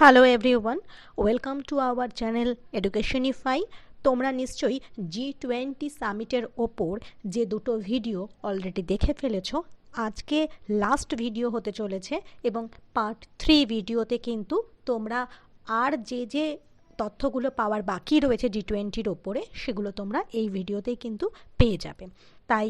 Hello everyone, welcome to our channel Educationify. তোমরা নিশ্চয়ই G20 সামিটের ওপর যে দুটো ভিডিও অলরেডি দেখে ফেলেছো। আজকে লাস্ট ভিডিও হতে চলেছে এবং পার্ট 3 ভিডিওতে কিন্তু তোমরা আর যে তথ্যগুলো পাওয়ার বাকি রয়েছে G20-র ওপরে সেগুলো তোমরা এই ভিডিওতেই কিন্তু পেয়ে যাবে। তাই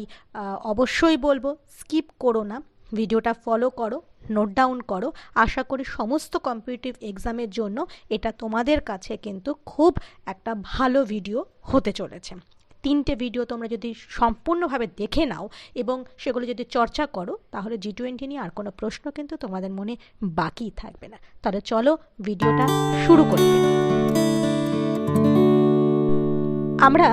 অবশ্যই বলবো স্কিপ করো না, ভিডিওটা ফলো করো, নোট ডাউন করো। আশা করি সমস্ত কম্পিটিটিভ এক্সামের জন্য এটা তোমাদের কাছে কিন্তু খুব একটা ভালো ভিডিও হতে চলেছে। 3টে ভিডিও তোমরা যদি সম্পূর্ণভাবে দেখে নাও এবং সেগুলো যদি চর্চা করো তাহলে G20 নিয়ে আর কোনো প্রশ্ন কিন্তু তোমাদের মনে বাকি থাকবে না। তাহলে চলো ভিডিওটা শুরু করে ফেলি। আমরা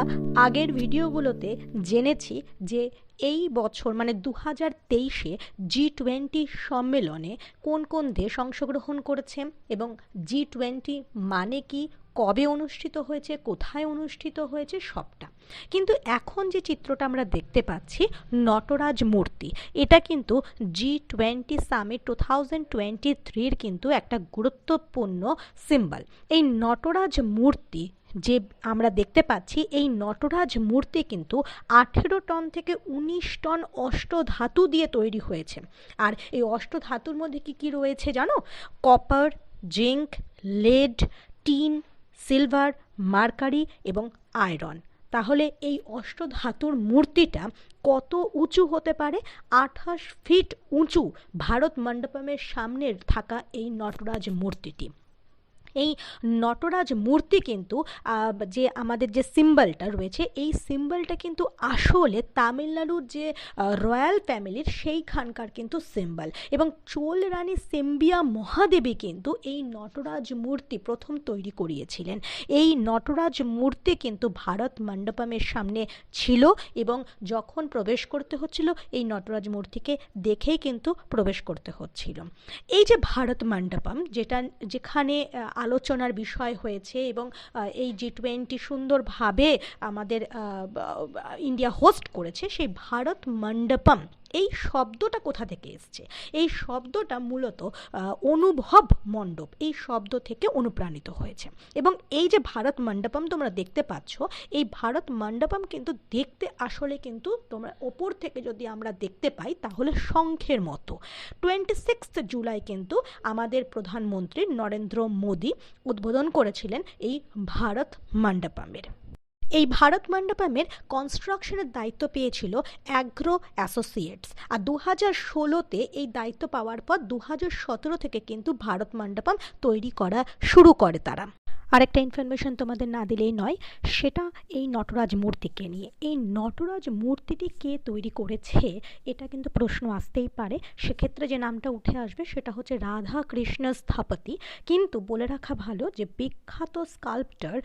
আগের ভিডিওগুলোতে জেনেছি যে এই বছর মানে 2023-এ G20 সম্মেলনে কোন কোন দেশ অংশগ্রহণ করেছে এবং G20 মানে কি, কবে অনুষ্ঠিত হয়েছে, কোথায় অনুষ্ঠিত হয়েছে সবটা। কিন্তু এখন যে চিত্রটা আমরা দেখতে পাচ্ছি নটরাজ মূর্তি, এটা কিন্তু G20 সামিট 2023-র কিন্তু একটা গুরুত্বপূর্ণ সিম্বল। এই নটরাজ মূর্তি যে আমরা দেখতে পাচ্ছি, এই নটরাজ মূর্তি কিন্তু 18 টন থেকে 19 টন অষ্টধাতু দিয়ে তৈরি হয়েছে। আর এই অষ্টধাতুর মধ্যে কি কি রয়েছে জানো? Copper, zinc, lead, tin, silver, mercury এবং আয়রন। তাহলে এই অষ্টধাতুর মূর্তিটা কত উঁচু হতে পারে? 28 ফিট উঁচু ভারত মণ্ডপমের সামনে থাকা এই নটরাজ মূর্তিটি। এই নটরাজ মূর্তি কিন্তু যে আমাদের যে সিম্বলটা রয়েছে, এই সিম্বলটা কিন্তু আসলে তামিলনাড়ুর যে রয়্যাল ফ্যামিলির সেইখানকার কিন্তু সিম্বল। এবং চোল রানী সেম্বিয়া মহাদেবী কিন্তু এই নটরাজ মূর্তি প্রথম তৈরি করিয়েছিলেন। এই নটরাজ মূর্তি কিন্তু ভারত মণ্ডপমের সামনে ছিল এবং যখন প্রবেশ করতে হচ্ছিল এই নটরাজ মূর্তিকে দেখেই কিন্তু প্রবেশ করতে হচ্ছিল। এই যে ভারত মণ্ডপম, যেখানে আলোচনার বিষয় হয়েছে এবং এই G20 সুন্দরভাবে আমাদের ইন্ডিয়া হোস্ট করেছে, সেই ভারত মণ্ডপম এই শব্দটা কোথা থেকে এসছে? এই শব্দটা মূলত অনুভব মণ্ডপ এই শব্দ থেকে অনুপ্রাণিত হয়েছে। এবং এই যে ভারত মণ্ডপম তোমরা দেখতে পাচ্ছ, এই ভারত মণ্ডপম কিন্তু দেখতে আসলে কিন্তু তোমরা ওপর থেকে যদি আমরা দেখতে পাই তাহলে শঙ্খের মতো। 26 জুলাই কিন্তু আমাদের প্রধানমন্ত্রী নরেন্দ্র মোদী উদ্বোধন করেছিলেন এই ভারত মণ্ডপমের। এই ভারত মণ্ডপমের কনস্ট্রাকশনের দায়িত্ব পেয়েছিল অ্যাগ্রো অ্যাসোসিয়েটস। আর 2016-তে এই দায়িত্ব পাওয়ার পর 2017 থেকে কিন্তু ভারত মণ্ডপম তৈরি করা শুরু করে তারা। আরেকটা ইনফরমেশন তোমাদের না দিলেই নয়, সেটা এই নটরাজ মূর্তিকে নিয়ে। এই নটরাজ মূর্তিটি কে তৈরি করেছে এটা কিন্তু প্রশ্ন আসতেই পারে। সেক্ষেত্রে যে নামটা উঠে আসবে সেটা হচ্ছে রাধা কৃষ্ণ স্থপতি। কিন্তু বলে রাখা ভালো যে বিখ্যাত স্কাল্পটার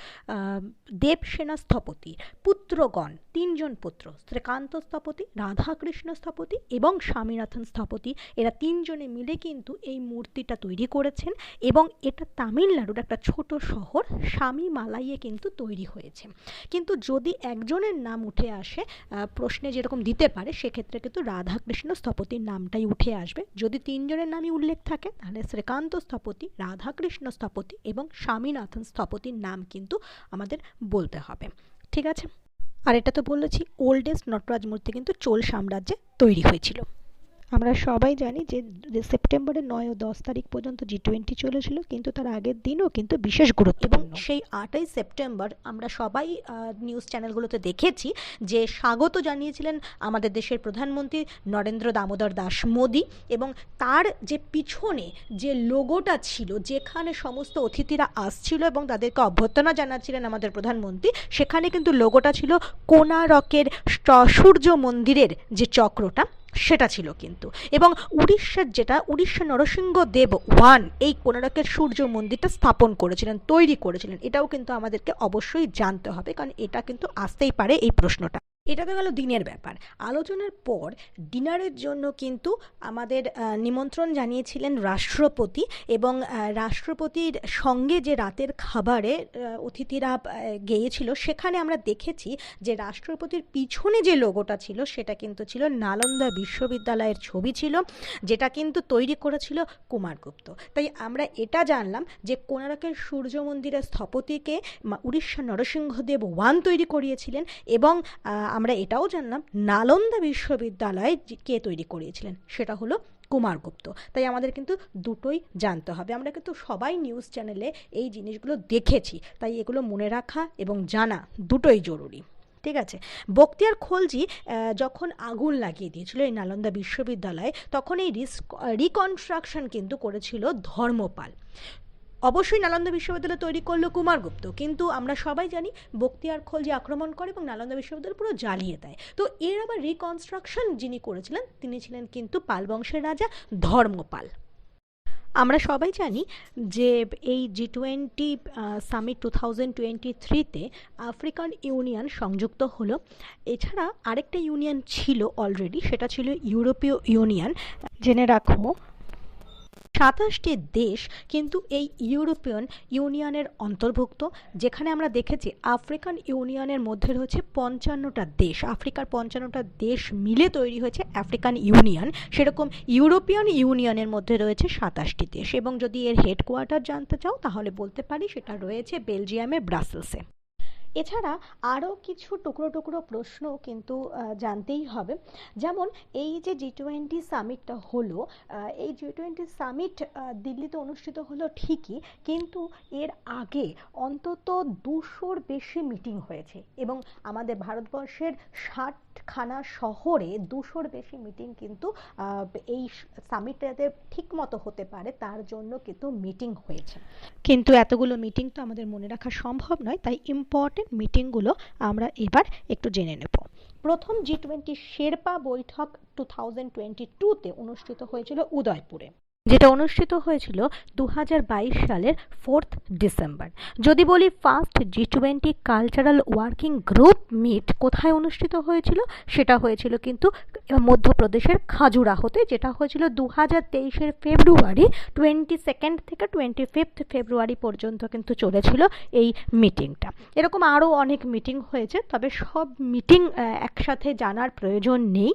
দেবসেনা স্থপতি পুত্রগণ, 3জন পুত্র, শ্রীকান্ত স্থপতি, রাধাকৃষ্ণ স্থপতি এবং স্বামীনাথন স্থপতি, এরা 3জনে মিলে কিন্তু এই মূর্তিটা তৈরি করেছেন। এবং এটা তামিলনাড়ুর একটা ছোট শহর স্বামীমালাইয়ে কিন্তু তৈরি হয়েছে। কিন্তু যদি একজনের নাম উঠে আসে প্রশ্নে যেরকম দিতে পারে, সেক্ষেত্রে কিন্তু রাধাকৃষ্ণ স্থপতির নামটাই উঠে আসবে। যদি 3জনের নামই উল্লেখ থাকে তাহলে শ্রীকান্ত স্থপতি, রাধাকৃষ্ণ স্থপতি এবং স্বামীনাথন স্থপতির নাম কিন্তু আমাদের বলতে হবে। ঠিক আছে? আর এটা তো বলেছি ওল্ডেস্ট নটরাজ মূর্তি কিন্তু চোল সাম্রাজ্যে তৈরি হয়েছিল। আমরা সবাই জানি যে সেপ্টেম্বরের 9 ও 10 তারিখ পর্যন্ত G20 চলেছিল, কিন্তু তার আগের দিনও কিন্তু বিশেষ গুরুত্বপূর্ণ। এবং সেই 8ই সেপ্টেম্বর আমরা সবাই নিউজ চ্যানেলগুলোতে দেখেছি যে স্বাগত জানিয়েছিলেন আমাদের দেশের প্রধানমন্ত্রী নরেন্দ্র দামোদর দাস মোদী। এবং তার যে পিছনে যে লোগোটা ছিল, যেখানে সমস্ত অতিথিরা আসছিল এবং তাদেরকে অভ্যর্থনা জানাচ্ছিলেন আমাদের প্রধানমন্ত্রী, সেখানে কিন্তু লোগোটা ছিল কোণারকের সূর্য মন্দিরের যে চক্রটা, সেটা ছিল কিন্তু। এবং উড়িষ্যার যেটা উড়িষ্যা নরসিংহদেব 1 এই কোণারকের সূর্য মন্দিরটা স্থাপন করেছিলেন, তৈরি করেছিলেন। এটাও কিন্তু আমাদেরকে অবশ্যই জানতে হবে, কারণ এটা কিন্তু আসতেই পারে এই প্রশ্নটা। এটা তো গেল দিনের ব্যাপার। আলোচনার পর ডিনারের জন্য কিন্তু আমাদের নিমন্ত্রণ জানিয়েছিলেন রাষ্ট্রপতি, এবং রাষ্ট্রপতির সঙ্গে যে রাতের খাবারে অতিথিরা গিয়েছিল, সেখানে আমরা দেখেছি যে রাষ্ট্রপতির পিছনে যে লোগোটা ছিল সেটা কিন্তু ছিল নালন্দা বিশ্ববিদ্যালয়ের ছবি ছিল, যেটা কিন্তু তৈরি করেছিল কুমারগুপ্ত। তাই আমরা এটা জানলাম যে কোণারকের সূর্য মন্দিরের স্থপতিকে উড়িষ্যার নরসিংহদেব ওয়ান তৈরি করিয়েছিলেন, এবং আমরা এটাও জানলাম নালন্দা বিশ্ববিদ্যালয় কে তৈরি করিয়েছিলেন, সেটা হলো কুমারগুপ্ত। তাই আমাদের কিন্তু দুটোই জানতে হবে। আমরা কিন্তু সবাই নিউজ চ্যানেলে এই জিনিসগুলো দেখেছি, তাই এগুলো মনে রাখা এবং জানা দুটোই জরুরি। ঠিক আছে। বখতিয়ার খলজি যখন আগুন লাগিয়ে দিয়েছিল এই নালন্দা বিশ্ববিদ্যালয়ে, তখন এই রিকনস্ট্রাকশন কিন্তু করেছিল ধর্মপাল। অবশ্যই নালন্দা বিশ্ববিদ্যালয় তৈরি করলো কুমারগুপ্ত, কিন্তু আমরা সবাই জানি বখতিয়ার খলজি আক্রমণ করে এবং নালন্দা বিশ্ববিদ্যালয় পুরো জ্বালিয়ে দেয়। তো এর আবার রিকনস্ট্রাকশন যিনি করেছিলেন তিনি ছিলেন কিন্তু পাল বংশের রাজা ধর্মপাল। আমরা সবাই জানি যে এই G20 সামিট 2023-তে আফ্রিকান ইউনিয়ন সংযুক্ত হলো। এছাড়া আরেকটা ইউনিয়ন ছিল অলরেডি, সেটা ছিল ইউরোপীয় ইউনিয়ন। জেনে রাখো 27টি দেশ কিন্তু এই ইউরোপিয়ান ইউনিয়নের অন্তর্ভুক্ত, যেখানে আমরা দেখেছি আফ্রিকান ইউনিয়নের মধ্যে রয়েছে 55টা দেশ। আফ্রিকার 55টা দেশ মিলে তৈরি হয়েছে আফ্রিকান ইউনিয়ন। সেরকম ইউরোপিয়ান ইউনিয়নের মধ্যে রয়েছে 27টি দেশ, এবং যদি এর হেডকোয়ার্টার জানতে চাও তাহলে বলতে পারি সেটা রয়েছে বেলজিয়ামে, ব্রাসেলসে। এছাড়া আরও কিছু টুকরো টুকরো প্রশ্ন কিন্তু জানতেই হবে। যেমন এই যে G20 সামিটটা হলো, এই G20 সামিট দিল্লিতে অনুষ্ঠিত হলো ঠিকই, কিন্তু এর আগে অন্তত 200র বেশি মিটিং হয়েছে, এবং আমাদের ভারতবর্ষের 60খানা শহরে 200র বেশি মিটিং কিন্তু এই সামিটটাতে ঠিকমতো হতে পারে তার জন্য কিন্তু মিটিং হয়েছে। কিন্তু এতগুলো মিটিং তো আমাদের মনে রাখা সম্ভব নয়, তাই ইম্পর্টেন্ট মিটিংগুলো আমরা এবার একটু জেনে নেব। প্রথম G20 শেরপা বৈঠক 2022-তে অনুষ্ঠিত হয়েছিল উদয়পুরে, যেটা অনুষ্ঠিত হয়েছিল 2022 সালের 4 ডিসেম্বর। যদি বলি first G20 cultural working group meet কোথায় অনুষ্ঠিত হয়েছিল, সেটা হয়েছিল কিন্তু মধ্যপ্রদেশের খাজুরাহোতে, যেটা হয়েছিল 2023-এর ফেব্রুয়ারি। 22 থেকে 25 ফেব্রুয়ারি পর্যন্ত কিন্তু চলেছিল এই মিটিংটা। এরকম আরও অনেক মিটিং হয়েছে, তবে সব মিটিং একসাথে জানার প্রয়োজন নেই।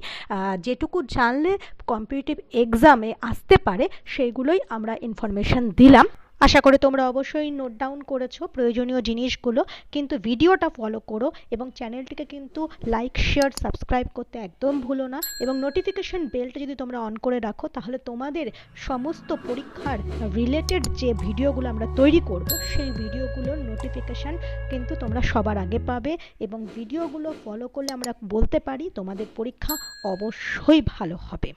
যেটুকু জানলে কম্পিটিটিভ এক্সামে আসতে পারে সেইগুলোই আমরা ইনফরমেশন দিলাম। আশা করি তোমরা অবশ্যই নোট ডাউন করেছো প্রয়োজনীয় জিনিসগুলো, কিন্তু ভিডিওটা ফলো করো এবং চ্যানেলটিকে কিন্তু লাইক, শেয়ার, সাবস্ক্রাইব করতে একদম ভুলো না, এবং নোটিফিকেশন বেলটা যদি তোমরা অন করে রাখো তাহলে তোমাদের সমস্ত পরীক্ষার রিলেটেড যে ভিডিওগুলো আমরা তৈরি করব সেই ভিডিওগুলোর নোটিফিকেশান কিন্তু তোমরা সবার আগে পাবে, এবং ভিডিওগুলো ফলো করলে আমরা বলতে পারি তোমাদের পরীক্ষা অবশ্যই ভালো হবে।